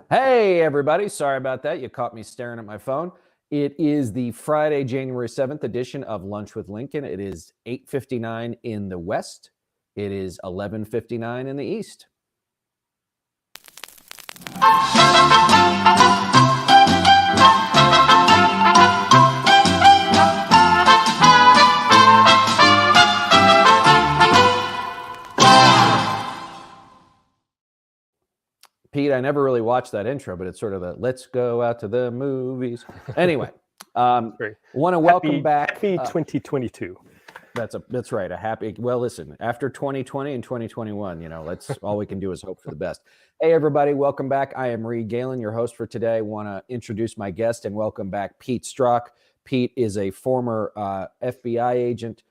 Hey, everybody. Sorry about that. You caught me staring at my phone. It is the Friday, January 7th edition of Lunch with Lincoln. It is 8:59 in the West. It is 11:59 in the East. Pete, I never really watched that intro, but it's sort of a let's go out to the movies. Anyway, want to welcome back. Happy 2022. That's right. A happy, well, listen, after 2020 and 2021, that's all we can do is hope for the best. Hey, everybody, welcome back. I am Reed Galen, your host for today. Want to introduce my guest and welcome back Pete Strzok. Pete is a former FBI agent,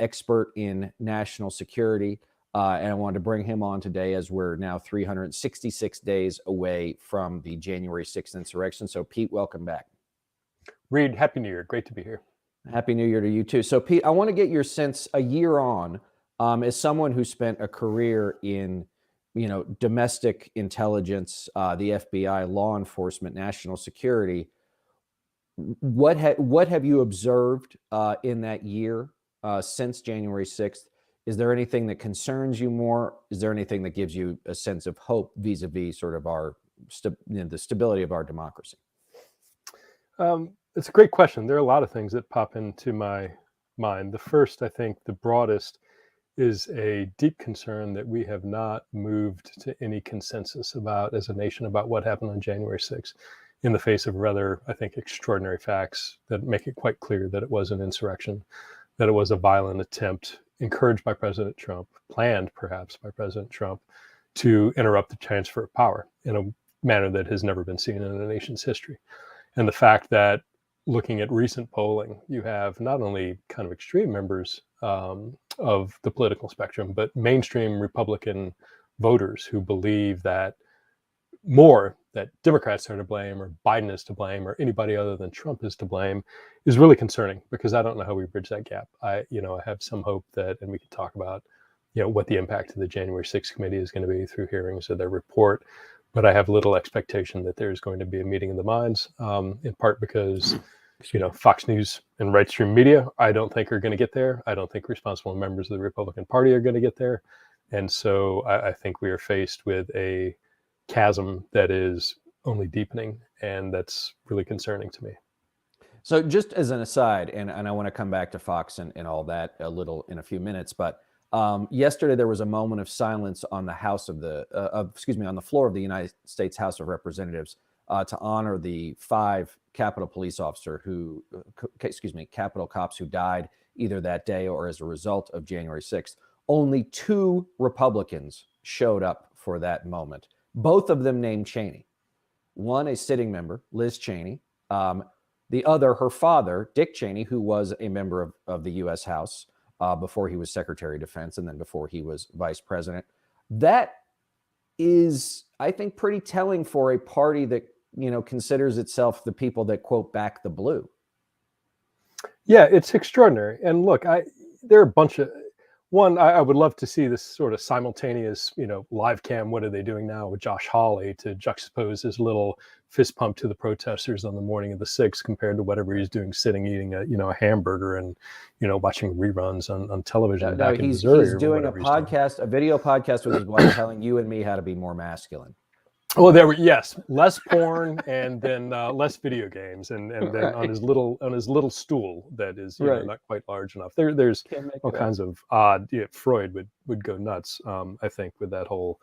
expert in national security. And I wanted to bring him on today as we're now 366 days away from the January 6th insurrection. So, Pete, welcome back. Reed, Happy New Year. Great to be here. Happy New Year to you, too. So, Pete, I want to get your sense a year on as someone who spent a career in, domestic intelligence, the FBI, law enforcement, national security. What have you observed in that year since January 6th? Is there anything that concerns you more? Is there anything that gives you a sense of hope vis-a-vis sort of the stability of our democracy? It's a great question. There are a lot of things that pop into my mind. The first, I think the broadest, is a deep concern that we have not moved to any consensus about as a nation about what happened on January 6th in the face of rather, I think, extraordinary facts that make it quite clear that it was an insurrection, that it was a violent attempt encouraged by President Trump, planned perhaps by President Trump, to interrupt the transfer of power in a manner that has never been seen in a nation's history. And the fact that looking at recent polling, you have not only kind of extreme members of the political spectrum, but mainstream Republican voters who believe that Democrats are to blame or Biden is to blame or anybody other than Trump is to blame is really concerning, because I don't know how we bridge that gap. I have some hope that, and we can talk about, what the impact of the January 6th committee is going to be through hearings of their report. But I have little expectation that there's going to be a meeting of the minds, in part because, Fox News and right stream media, I don't think are going to get there. I don't think responsible members of the Republican Party are going to get there. And so I think we are faced with a chasm that is only deepening, and that's really concerning to me. So just as an aside, and I want to come back to Fox and all that a little in a few minutes, but yesterday there was a moment of silence on the on the floor of the United States House of Representatives to honor the 5 Capitol Capitol cops who died either that day or as a result of January 6th. Only 2 Republicans showed up for that moment. Both of them named Cheney. One, a sitting member, Liz Cheney. The other, her father, Dick Cheney, who was a member of the U.S. House before he was Secretary of Defense and then before he was Vice President. That is, I think, pretty telling for a party that, considers itself the people that, quote, back the blue. Yeah, it's extraordinary. And look, there are a bunch of... One, I would love to see this sort of simultaneous, live cam. What are they doing now with Josh Hawley to juxtapose his little fist pump to the protesters on the morning of the 6th compared to whatever he's doing sitting eating a hamburger and, watching reruns on television back in Missouri. He's doing a video podcast with his wife telling you and me how to be more masculine. Oh, yes, less porn and then less video games, and then right. on his little stool that is right. Not quite large enough. There's all kinds of odd. Freud would go nuts, I think, with that whole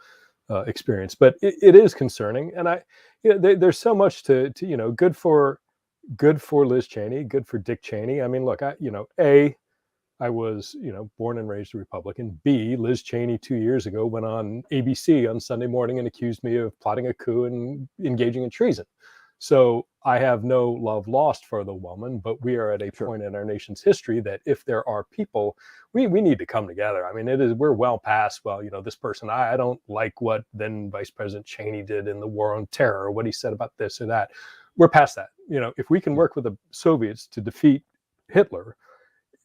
experience. But it is concerning, and there's so much to good for Liz Cheney, good for Dick Cheney. I mean, look, I was, born and raised a Republican. B, Liz Cheney 2 years ago went on ABC on Sunday morning and accused me of plotting a coup and engaging in treason. So I have no love lost for the woman, but we are at a point in our nation's history that if there are people, we need to come together. I mean, we're well past, this person, I don't like what then Vice President Cheney did in the war on terror, or what he said about this or that. We're past that. If we can work with the Soviets to defeat Hitler,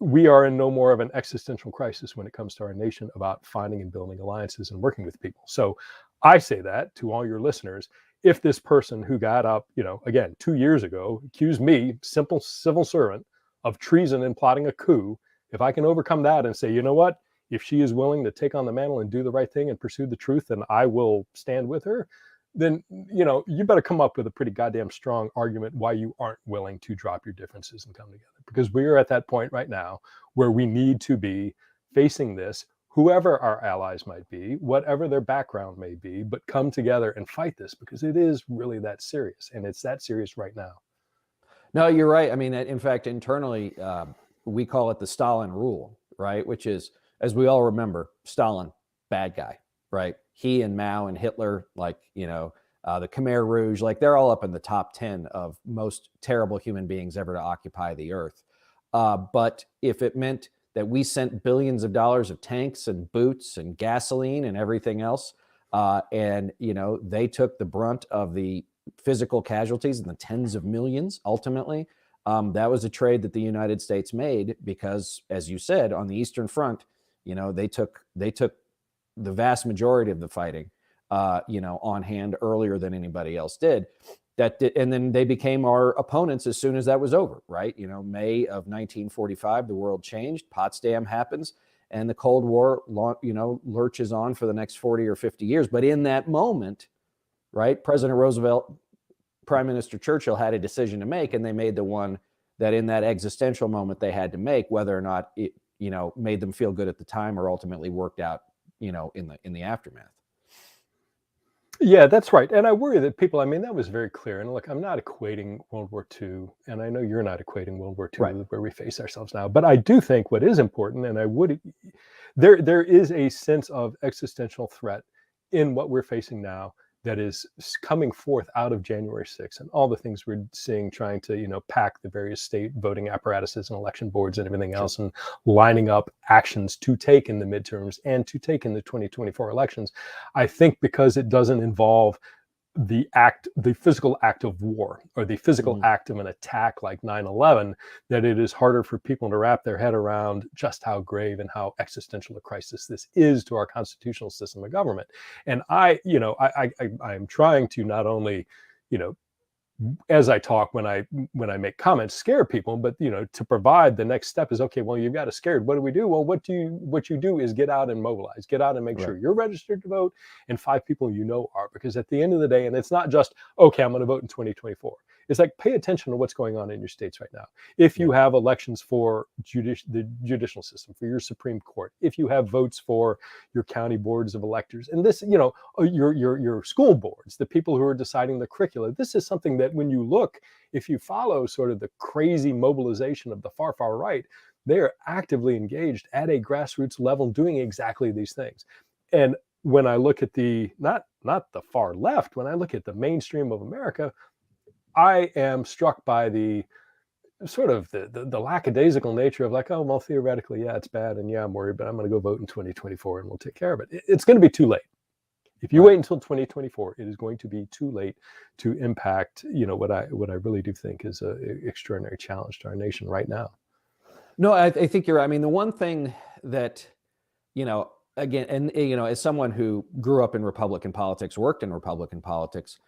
we are in no more of an existential crisis when it comes to our nation about finding and building alliances and working with people. So I say that to all your listeners, if this person who got up, again, 2 years ago, accused me, simple civil servant, of treason and plotting a coup, if I can overcome that and say, you know what, if she is willing to take on the mantle and do the right thing and pursue the truth, then I will stand with her, then, you better come up with a pretty goddamn strong argument why you aren't willing to drop your differences and come together. Because we are at that point right now where we need to be facing this, whoever our allies might be, whatever their background may be, but come together and fight this, because it is really that serious, and it's that serious right now. No, you're right. I mean, in fact, internally, we call it the Stalin rule, right? Which is, as we all remember, Stalin, bad guy, right? He and Mao and Hitler, like, the Khmer Rouge, like they're all up in the top 10 of most terrible human beings ever to occupy the earth. But if it meant that we sent billions of dollars of tanks and boots and gasoline and everything else, and, they took the brunt of the physical casualties in the tens of millions, ultimately, that was a trade that the United States made because, as you said, on the Eastern Front, they took the vast majority of the fighting, on hand earlier than anybody else did. And then they became our opponents as soon as that was over, right? May of 1945, the world changed. Potsdam happens, and the Cold War, lurches on for the next 40 or 50 years. But in that moment, right, President Roosevelt, Prime Minister Churchill had a decision to make, and they made the one that in that existential moment they had to make, whether or not it, made them feel good at the time or ultimately worked out, in the aftermath. Yeah, that's right. And I worry that people, that was very clear. And look, I'm not equating World War II, and I know you're not equating World War II with where we face ourselves now. But I do think what is important, and there is a sense of existential threat in what we're facing now that is coming forth out of January 6th and all the things we're seeing trying to, pack the various state voting apparatuses and election boards and everything else, and lining up actions to take in the midterms and to take in the 2024 elections. I think because it doesn't involve the physical act of war or the physical act of an attack like 9/11, that it is harder for people to wrap their head around just how grave and how existential a crisis this is to our constitutional system of government. And I am trying to not only, as I talk, when I make comments, scare people, but to provide the next step is, okay, well, you've got us scared. What do we do? Well, what you do is get out and mobilize, get out and make sure you're registered to vote, and 5 people are, because at the end of the day, and it's not just, okay, I'm going to vote in 2024. It's like, pay attention to what's going on in your states right now. If you have elections for the judicial system, for your Supreme Court, if you have votes for your county boards of electors, and this, your school boards, the people who are deciding the curricula, this is something that when you look, if you follow sort of the crazy mobilization of the far right, they are actively engaged at a grassroots level doing exactly these things. And when I look at not the far left, when I look at the mainstream of America, I am struck by the sort of the lackadaisical nature of like, oh, well, theoretically, yeah, it's bad. And yeah, I'm worried, but I'm going to go vote in 2024 and we'll take care of it. It's going to be too late. If you wait until 2024, it is going to be too late to impact, what I really do think is an extraordinary challenge to our nation right now. No, I think you're right. I mean, the one thing that, again, and, as someone who grew up in Republican politics, worked in Republican politics,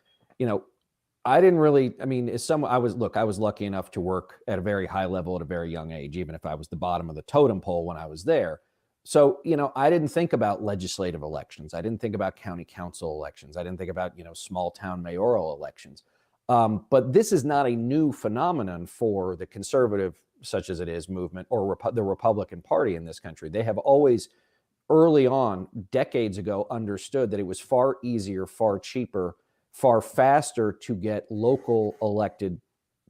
I didn't really, I was lucky enough to work at a very high level at a very young age, even if I was the bottom of the totem pole when I was there. So, I didn't think about legislative elections. I didn't think about county council elections. I didn't think about, small town mayoral elections. But this is not a new phenomenon for the conservative, such as it is, movement or the Republican Party in this country. They have always, early on, decades ago, understood that it was far easier, far cheaper, far faster to get local elected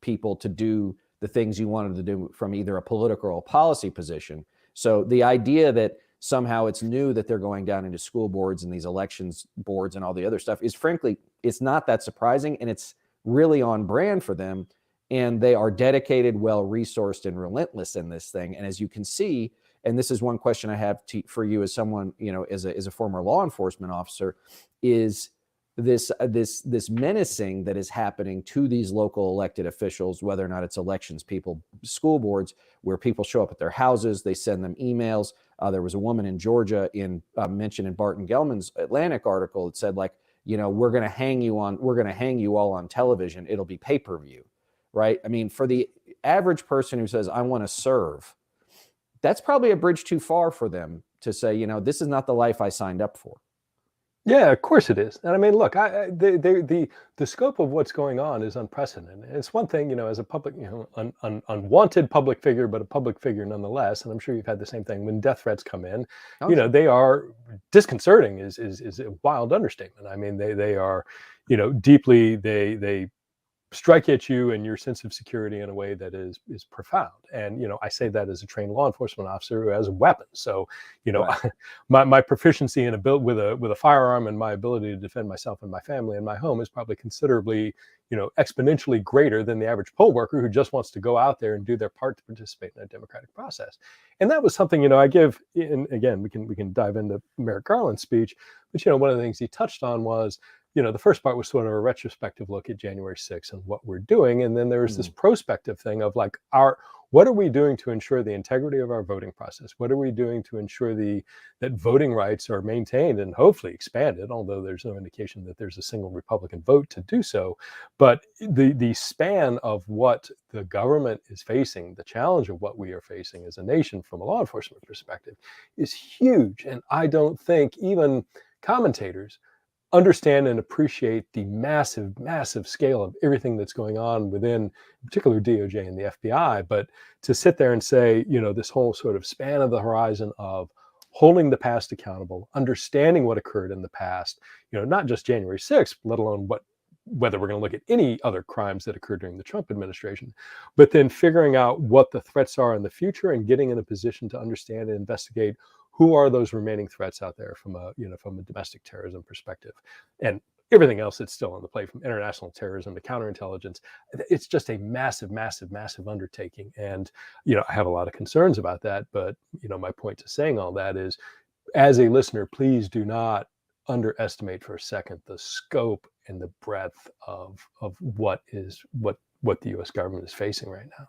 people to do the things you wanted to do from either a political or a policy position. So the idea that somehow it's new that they're going down into school boards and these elections boards and all the other stuff is, frankly, it's not that surprising, and it's really on brand for them. And they are dedicated, well-resourced, and relentless in this thing. And as you can see, and this is one question I have for you as someone, as a former law enforcement officer, is this menacing that is happening to these local elected officials, whether or not it's elections people, school boards, where people show up at their houses, they send them emails. There was a woman in Georgia mentioned in Barton Gellman's Atlantic article that said, like, we're going to hang you all on television. It'll be pay-per-view, right? I mean, for the average person who says, I want to serve, that's probably a bridge too far for them to say, this is not the life I signed up for. Yeah, of course it is. And I mean, look, the scope of what's going on is unprecedented. It's one thing, as a public, unwanted public figure, but a public figure nonetheless. And I'm sure you've had the same thing when death threats come in. Okay. They are disconcerting. Is a wild understatement. I mean, they are, deeply they strike at you and your sense of security in a way that is profound. And I say that as a trained law enforcement officer who has a weapon. So right. my proficiency in with a firearm and my ability to defend myself and my family and my home is probably considerably exponentially greater than the average poll worker who just wants to go out there and do their part to participate in a democratic process. And that was something I give. And again, we can dive into Merrick Garland's speech, but one of the things he touched on was, the first part was sort of a retrospective look at January 6th and what we're doing. And then there was this prospective thing of like, what are we doing to ensure the integrity of our voting process? What are we doing to ensure that voting rights are maintained and hopefully expanded, although there's no indication that there's a single Republican vote to do so. But the span of what the government is facing, the challenge of what we are facing as a nation from a law enforcement perspective is huge. And I don't think even commentators understand and appreciate the massive, massive scale of everything that's going on within, in particular, DOJ and the FBI. But to sit there and say, this whole sort of span of the horizon of holding the past accountable, understanding what occurred in the past, not just January 6th, let alone whether we're going to look at any other crimes that occurred during the Trump administration, but then figuring out what the threats are in the future and getting in a position to understand and investigate who are those remaining threats out there from a domestic terrorism perspective, and everything else that's still on the plate, from international terrorism to counterintelligence. It's just a massive, massive, massive undertaking. And, I have a lot of concerns about that. But, my point to saying all that is, as a listener, please do not underestimate for a second the scope and the breadth of what the U.S. government is facing right now.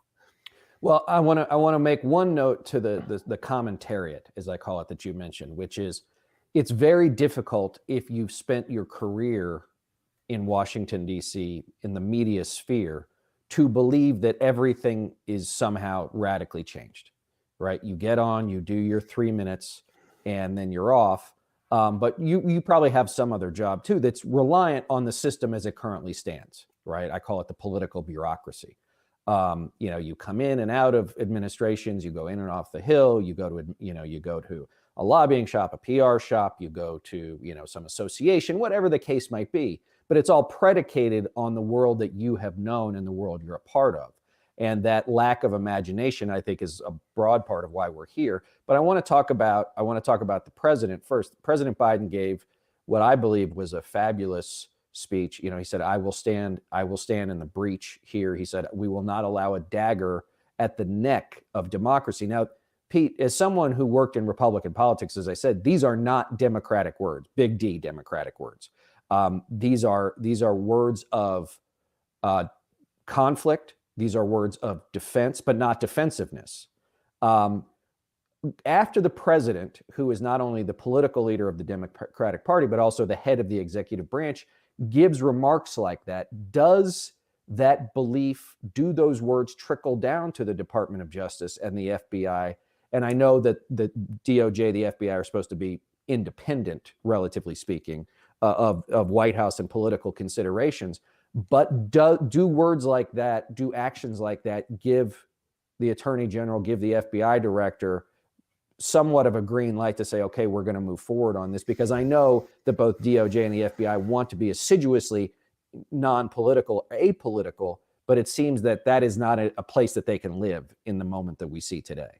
Well, I want to make one note to the commentariat, as I call it, that you mentioned, which is it's very difficult if you've spent your career in Washington, D.C., in the media sphere, to believe that everything is somehow radically changed, right? You get on, you do your 3 minutes, and then you're off. But you probably have some other job, too, that's reliant on the system as it currently stands, right? I call it the political bureaucracy. You come in and out of administrations, you go in and off the Hill, you go to a lobbying shop, a PR shop, you go to, some association, whatever the case might be, but it's all predicated on the world that you have known and the world you're a part of. And that lack of imagination, I think, is a broad part of why we're here. But I want to talk about the president first. President Biden gave what I believe was a fabulous speech. He said, I will stand in the breach here. He said, we will not allow a dagger at the neck of democracy. Now, Pete, as someone who worked in Republican politics, as I said, these are not Democratic words, big D Democratic words. These are words of conflict. These are words of defense, but not defensiveness. After the president, who is not only the political leader of the Democratic Party, but also the head of the executive branch, gives remarks like that, does that belief, do those words trickle down to the Department of Justice and the FBI? And I know that the DOJ, the FBI are supposed to be independent, relatively speaking, of White House and political considerations. But do words like that, do actions like that give the Attorney General, give the FBI director somewhat of a green light to say, okay, we're going to move forward on this? Because I know that both DOJ and the FBI want to be assiduously non-political, apolitical, but it seems that is not a place that they can live in the moment that we see today.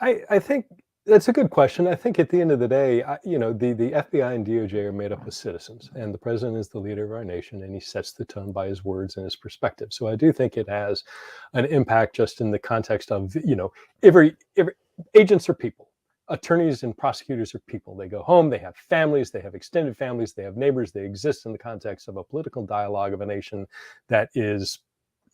I think that's a good question. I think at the end of the day, the FBI and DOJ are made up of citizens, and the president is the leader of our nation, and he sets the tone by his words and his perspective. So I do think it has an impact just in the context of, every agents are people. Attorneys and prosecutors are people. They go home, they have families, they have extended families, they have neighbors. They exist in the context of a political dialogue of a nation that is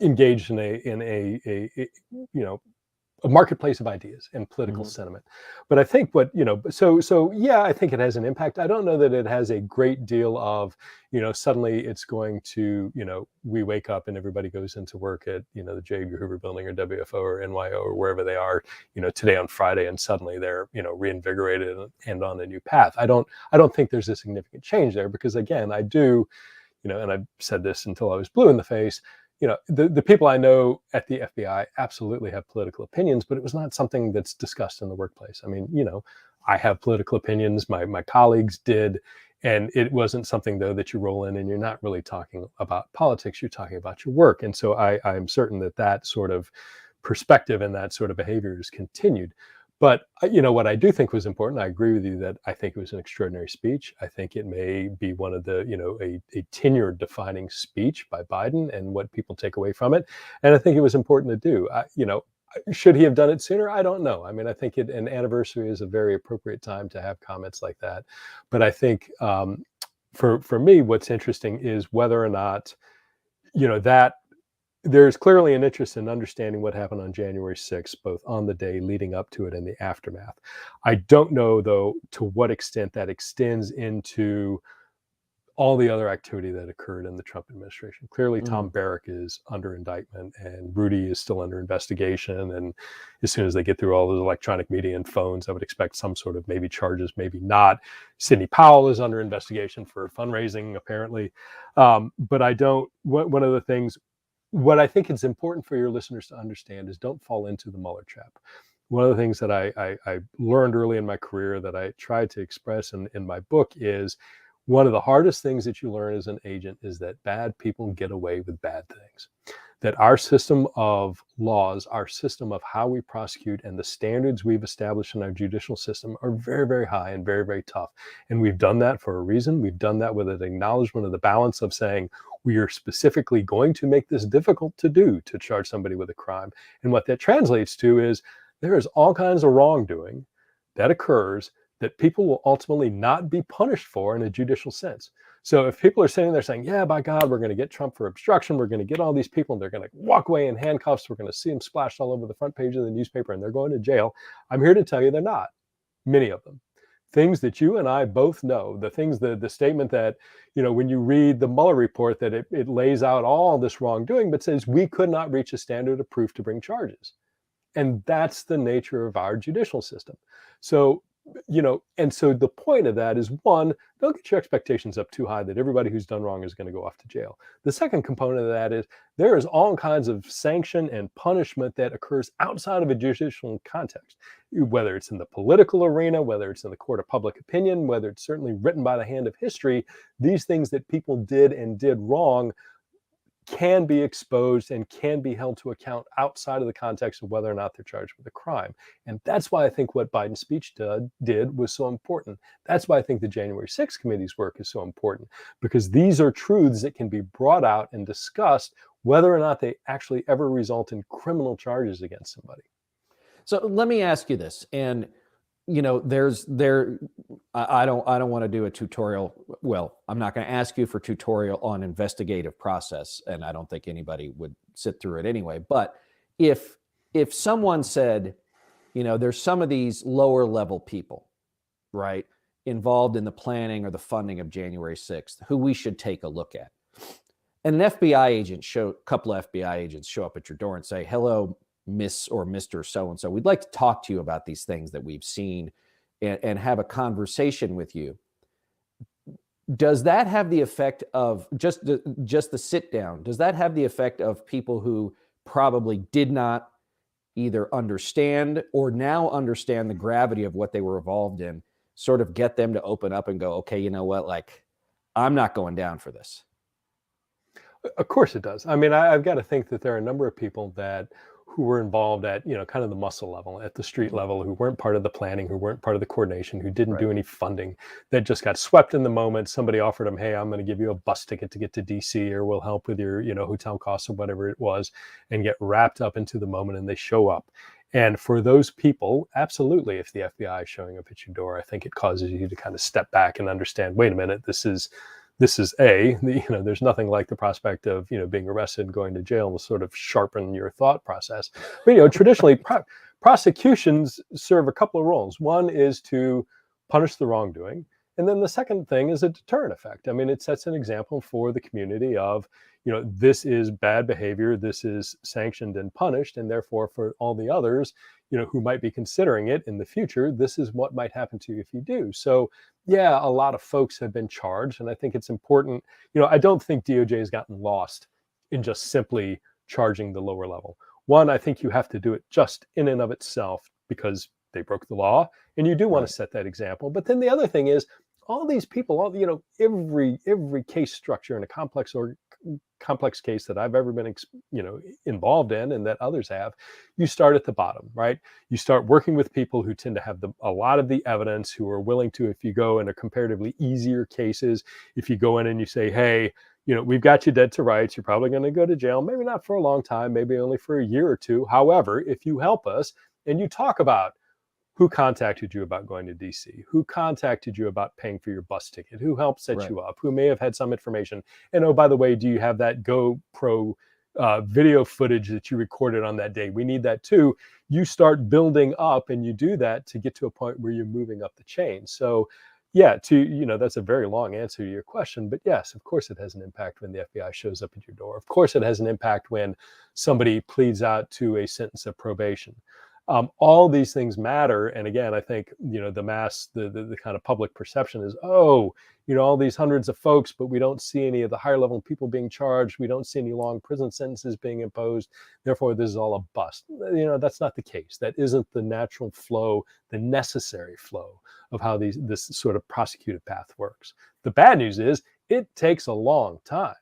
engaged in a a marketplace of ideas and political sentiment. But I think what, so yeah, I think it has an impact. I don't know that it has a great deal of, suddenly it's going to, we wake up and everybody goes into work at, the J. Edgar Hoover building or WFO or NYO or wherever they are, today on Friday, and suddenly they're, reinvigorated and on a new path. I don't think there's a significant change there, because again, I do, and I've said this until I was blue in the face, the people I know at the FBI absolutely have political opinions, but it was not something that's discussed in the workplace. I mean, I have political opinions, my colleagues did, and it wasn't something, though, that you roll in and you're not really talking about politics, you're talking about your work. And so I'm certain that sort of perspective and that sort of behavior is continued. But, what I do think was important, I agree with you that I think it was an extraordinary speech. I think it may be one of the, a tenure defining speech by Biden and what people take away from it. And I think it was important to do. Should he have done it sooner? I don't know. I mean, I think an anniversary is a very appropriate time to have comments like that. But I think for me, what's interesting is whether or not, that there's clearly an interest in understanding what happened on January 6th, both on the day leading up to it and the aftermath. I don't know, though, to what extent that extends into all the other activity that occurred in the Trump administration. Clearly, Tom Barrack is under indictment and Rudy is still under investigation. And as soon as they get through all those electronic media and phones, I would expect some sort of maybe charges, maybe not. Sidney Powell is under investigation for fundraising, apparently. But one of the things, what I think it's important for your listeners to understand is don't fall into the Mueller trap. One of the things that I learned early in my career that I tried to express in my book is one of the hardest things that you learn as an agent is that bad people get away with bad things. That our system of laws, our system of how we prosecute, and the standards we've established in our judicial system are very, very high and very, very tough. And we've done that for a reason. We've done that with an acknowledgement of the balance of saying, we are specifically going to make this difficult to do, to charge somebody with a crime. And what that translates to is there is all kinds of wrongdoing that occurs that people will ultimately not be punished for in a judicial sense. So if people are sitting there saying, yeah, by God, we're going to get Trump for obstruction, we're going to get all these people, and they're going to walk away in handcuffs, we're going to see them splashed all over the front page of the newspaper, and they're going to jail, I'm here to tell you they're not, many of them. Things that you and I both know, the statement that, when you read the Mueller report, that it lays out all this wrongdoing, but says we could not reach a standard of proof to bring charges. And that's the nature of our judicial system. So, and so the point of that is, one, don't get your expectations up too high that everybody who's done wrong is going to go off to jail. The second component of that is there is all kinds of sanction and punishment that occurs outside of a judicial context, whether it's in the political arena, whether it's in the court of public opinion, whether it's certainly written by the hand of history. These things that people did and did wrong can be exposed and can be held to account outside of the context of whether or not they're charged with a crime. And that's why I think what Biden's speech did was so important. That's why I think the January 6th committee's work is so important, because these are truths that can be brought out and discussed whether or not they actually ever result in criminal charges against somebody. So let me ask you this, and I don't want to do a tutorial. Well, I'm not going to ask you for tutorial on investigative process, and I don't think anybody would sit through it anyway. But if someone said, there's some of these lower level people, right, involved in the planning or the funding of January 6th, who we should take a look at. And a couple of FBI agents show up at your door and say, hello, Miss or Mr. So-and-so, we'd like to talk to you about these things that we've seen and have a conversation with you. Does that have the effect of just the sit down? Does that have the effect of people who probably did not either understand or now understand the gravity of what they were involved in, sort of get them to open up and go, okay, you know what, like, I'm not going down for this? Of course it does. I mean, I've got to think that there are a number of people who were involved at, kind of the muscle level, at the street level, who weren't part of the planning, who weren't part of the coordination, who didn't do any funding, that just got swept in the moment. Somebody offered them, hey, I'm going to give you a bus ticket to get to DC, or we'll help with your, hotel costs or whatever it was, and get wrapped up into the moment, and they show up. And for those people, absolutely, if the FBI is showing up at your door, I think it causes you to kind of step back and understand, wait a minute, this is there's nothing like the prospect of, being arrested and going to jail to sort of sharpen your thought process. But, traditionally, prosecutions serve a couple of roles. One is to punish the wrongdoing. And then the second thing is a deterrent effect. I mean, it sets an example for the community of, this is bad behavior, this is sanctioned and punished, and therefore for all the others, who might be considering it in the future, this is what might happen to you if you do. So yeah, a lot of folks have been charged, and I think it's important. I don't think DOJ has gotten lost in just simply charging the lower level. One, I think you have to do it just in and of itself because they broke the law, and you do want to set that example. But then the other thing is, all these people, every case structure in a complex case that I've ever been, involved in, and that others have, you start at the bottom, right? You start working with people who tend to have a lot of the evidence, who are willing to, if you go into comparatively easier cases, if you go in and you say, hey, we've got you dead to rights, you're probably going to go to jail, maybe not for a long time, maybe only for a year or two. However, if you help us and you talk about who contacted you about going to DC, who contacted you about paying for your bus ticket, who helped set you up, who may have had some information. And oh, by the way, do you have that GoPro video footage that you recorded on that day? We need that too. You start building up, and you do that to get to a point where you're moving up the chain. So yeah, that's a very long answer to your question, but yes, of course it has an impact when the FBI shows up at your door. Of course it has an impact when somebody pleads out to a sentence of probation. All these things matter. And again, I think, the kind of public perception is, all these hundreds of folks, but we don't see any of the higher level people being charged. We don't see any long prison sentences being imposed. Therefore, this is all a bust. That's not the case. That isn't the natural flow, the necessary flow of how this sort of prosecutive path works. The bad news is it takes a long time.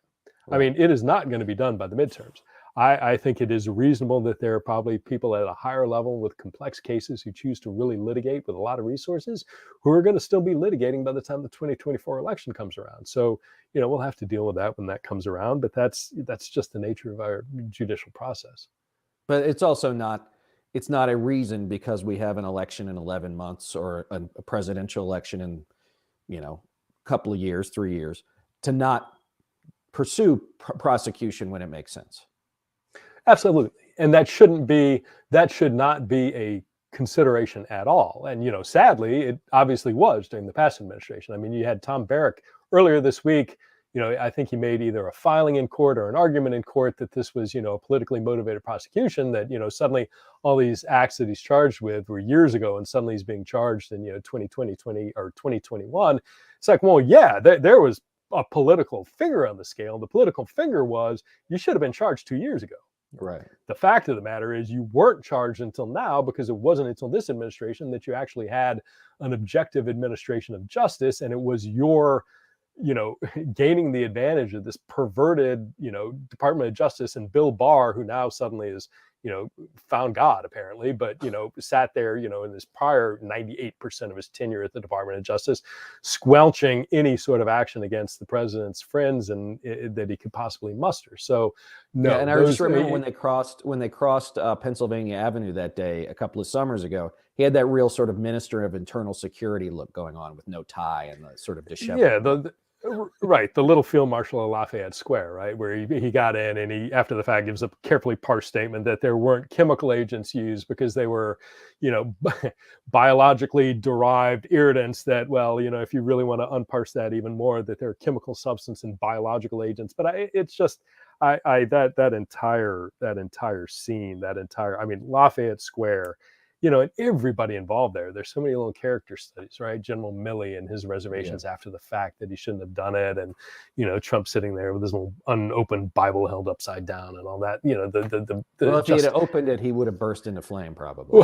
I mean, it is not going to be done by the midterms. I think it is reasonable that there are probably people at a higher level with complex cases who choose to really litigate with a lot of resources, who are going to still be litigating by the time the 2024 election comes around. So, we'll have to deal with that when that comes around, but that's just the nature of our judicial process. But it's also it's not a reason because we have an election in 11 months or a presidential election in, a couple of years, 3 years, to not pursue prosecution when it makes sense. Absolutely. And that should not be a consideration at all. And, sadly, it obviously was during the past administration. I mean, you had Tom Barrack earlier this week, I think he made either a filing in court or an argument in court that this was, a politically motivated prosecution, that, suddenly all these acts that he's charged with were years ago, and suddenly he's being charged in, 2020, or 2021. It's like, well, yeah, there was a political finger on the scale. The political finger was, you should have been charged 2 years ago. Right. The fact of the matter is you weren't charged until now, because it wasn't until this administration that you actually had an objective administration of justice, and it was your, gaining the advantage of this perverted, Department of Justice and Bill Barr, who now suddenly is, found God apparently, but, sat there, in this prior 98% of his tenure at the Department of Justice, squelching any sort of action against the president's friends and that he could possibly muster. So no. Yeah, and I just remember when they crossed Pennsylvania Avenue that day a couple of summers ago, he had that real sort of Minister of Internal Security look going on with no tie and the sort of disheveled. Yeah, right, the little field marshal of Lafayette Square, right, where he got in, and he, after the fact, gives a carefully parsed statement that there weren't chemical agents used because they were, biologically derived irritants. That, well, if you really want to unparse that even more, that there are chemical substance and biological agents. But it's just, that entire scene, Lafayette Square. And everybody involved there. There's so many little character studies, right? General Milley and his reservations after the fact that he shouldn't have done it, and Trump sitting there with his little unopened Bible held upside down and all that. Well, if he had opened it, he would have burst into flame, probably.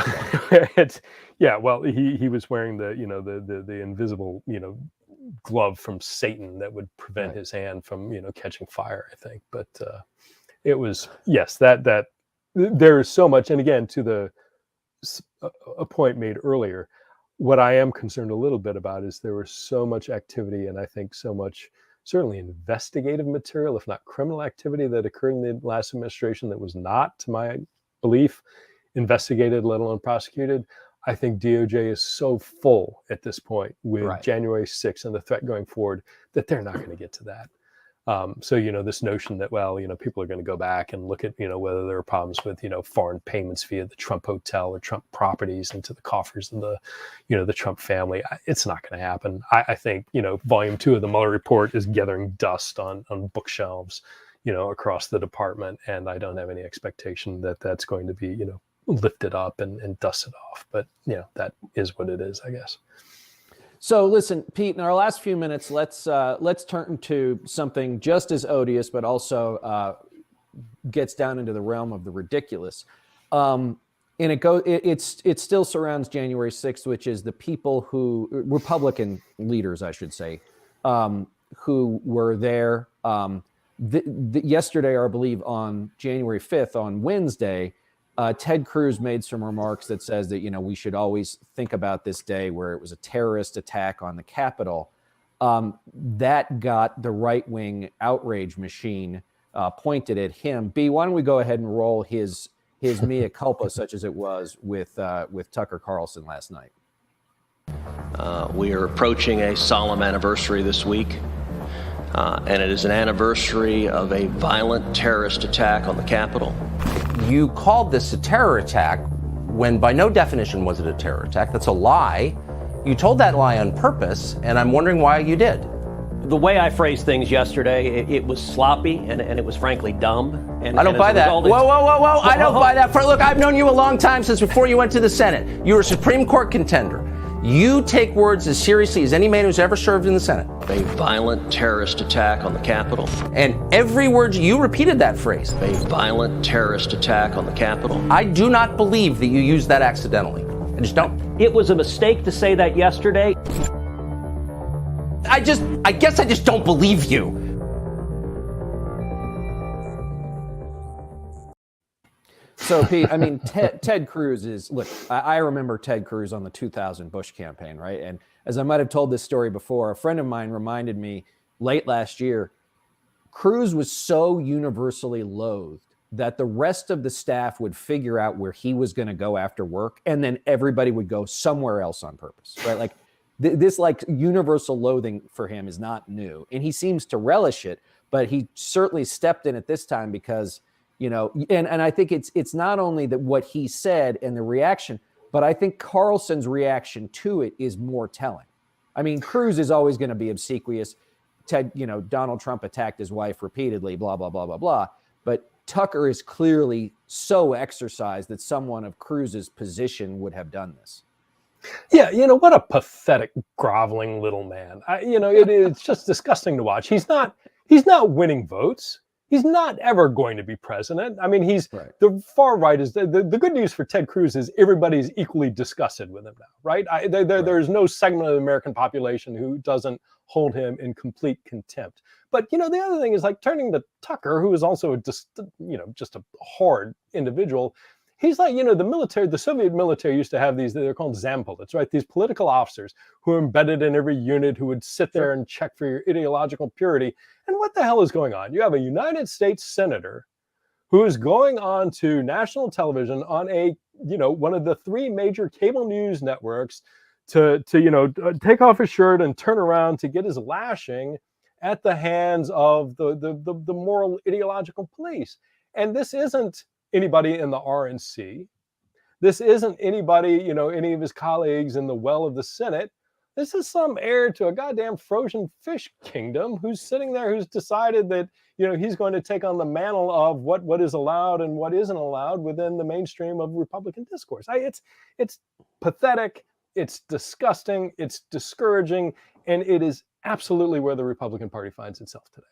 Well, he was wearing the invisible glove from Satan that would prevent his hand from catching fire, I think. But it was that there is so much, and again, to a point made earlier, what I am concerned a little bit about is there was so much activity, and I think so much certainly investigative material, if not criminal activity, that occurred in the last administration that was not, to my belief, investigated, let alone prosecuted. I think DOJ is so full at this point with January 6th and the threat going forward that they're not going to get to that. So, this notion that, well, people are going to go back and look at, whether there are problems with, foreign payments via the Trump hotel or Trump properties into the coffers of the Trump family, it's not going to happen. I think, volume 2 of the Mueller report is gathering dust on bookshelves, across the department. And I don't have any expectation that that's going to be, lifted up and dusted off. But, that is what it is, I guess. So listen, Pete, in our last few minutes, let's turn to something just as odious, but also gets down into the realm of the ridiculous. And it still surrounds January 6th, which is the people Republican leaders, I should say, who were there yesterday, or I believe on January 5th, on Wednesday. Ted Cruz made some remarks that says that, we should always think about this day where it was a terrorist attack on the Capitol. That got the right-wing outrage machine pointed at him. B, why don't we go ahead and roll his mea culpa, such as it was with Tucker Carlson last night. We are approaching a solemn anniversary this week, and it is an anniversary of a violent terrorist attack on the Capitol. You called this a terror attack when by no definition was it a terror attack. That's a lie. You told that lie on purpose, and I'm wondering why you did. The way I phrased things yesterday, it was sloppy and it was frankly dumb. I don't buy that. Whoa. I don't buy that. Look, I've known you a long time, since before you went to the Senate. You were a Supreme Court contender. You take words as seriously as any man who's ever served in the Senate. A violent terrorist attack on the Capitol. And every word you repeated that phrase. A violent terrorist attack on the Capitol. I do not believe that you used that accidentally. I just don't. It was a mistake to say that yesterday. I guess I just don't believe you. So, Pete, I mean, Ted Cruz is, look, I remember Ted Cruz on the 2000 Bush campaign, right? And as I might have told this story before, a friend of mine reminded me late last year, Cruz was so universally loathed that the rest of the staff would figure out where he was going to go after work, and then everybody would go somewhere else on purpose, right? Like this like universal loathing for him is not new, and he seems to relish it, but he certainly stepped in at this time because, and I think it's not only that what he said and the reaction, but I think Carlson's reaction to it is more telling. I mean, Cruz is always going to be obsequious. Donald Trump attacked his wife repeatedly, blah, blah, blah, blah, blah. But Tucker is clearly so exercised that someone of Cruz's position would have done this. Yeah, what a pathetic, groveling little man. It's just disgusting to watch. He's not winning votes. He's not ever going to be president. I mean, right. The far right is the good news for Ted Cruz is everybody's equally disgusted with him now, right? There's no segment of the American population who doesn't hold him in complete contempt. But, the other thing is like turning to Tucker, who is also just a hard individual. He's like, the Soviet military used to have these, they're called Zampolits, right? These political officers who are embedded in every unit who would sit there and check for your ideological purity. And what the hell is going on? You have a United States senator who is going on to national television on one of the three major cable news networks to take off his shirt and turn around to get his lashing at the hands of the moral ideological police. And this isn't anybody in the RNC. This isn't anybody, any of his colleagues in the well of the Senate. This is some heir to a goddamn frozen fish kingdom who's sitting there, who's decided that, he's going to take on the mantle of what is allowed and what isn't allowed within the mainstream of Republican discourse. It's pathetic. It's disgusting. It's discouraging. And it is absolutely where the Republican Party finds itself today.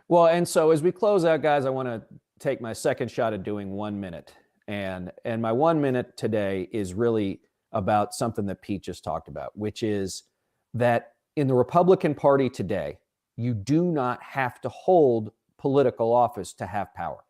Well, and so as we close out, guys, I want to take my second shot at doing 1 minute. And my 1 minute today is really about something that Pete just talked about, which is that in the Republican Party today, you do not have to hold political office to have power.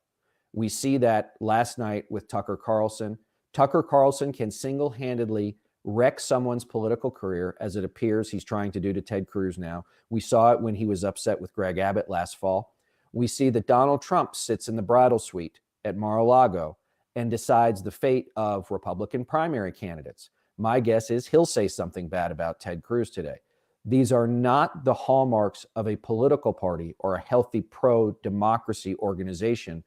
We see that last night with Tucker Carlson. Tucker Carlson can single-handedly wreck someone's political career, as it appears he's trying to do to Ted Cruz now. We saw it when he was upset with Greg Abbott last fall. We see that Donald Trump sits in the bridal suite at Mar-a-Lago and decides the fate of Republican primary candidates. My guess is he'll say something bad about Ted Cruz today. These are not the hallmarks of a political party or a healthy pro-democracy organization,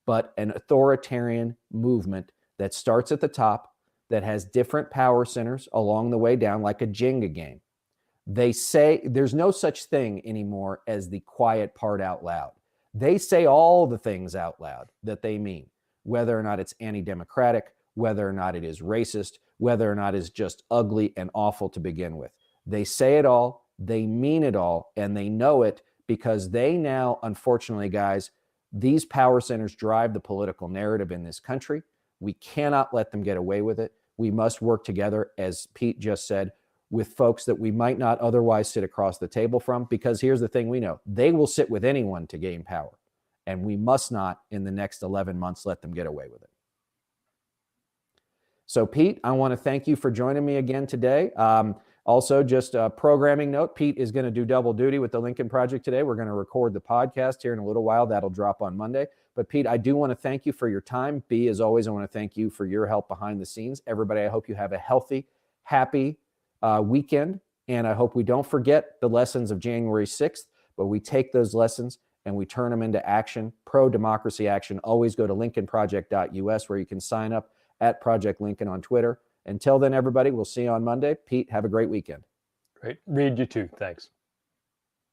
but an authoritarian movement that starts at the top, that has different power centers along the way down, like a Jenga game. They say there's no such thing anymore as the quiet part out loud. They say all the things out loud that they mean, whether or not it's anti-democratic, whether or not it is racist, whether or not it's just ugly and awful to begin with. They say it all, they mean it all, and they know it because they now, unfortunately, guys, these power centers drive the political narrative in this country. We cannot let them get away with it. We must work together, as Pete just said, with folks that we might not otherwise sit across the table from, because here's the thing we know, they will sit with anyone to gain power, and we must not, in the next 11 months, let them get away with it. So, Pete, I want to thank you for joining me again today. Also, just a programming note, Pete is going to do double duty with the Lincoln Project today. We're going to record the podcast here in a little while. That'll drop on Monday. But, Pete, I do want to thank you for your time. B, as always, I want to thank you for your help behind the scenes. Everybody, I hope you have a healthy, happy weekend. And I hope we don't forget the lessons of January 6th, but we take those lessons and we turn them into action, pro-democracy action. Always go to lincolnproject.us where you can sign up at Project Lincoln on Twitter. Until then, everybody, we'll see you on Monday. Pete, have a great weekend. Great. Reed, you too. Thanks.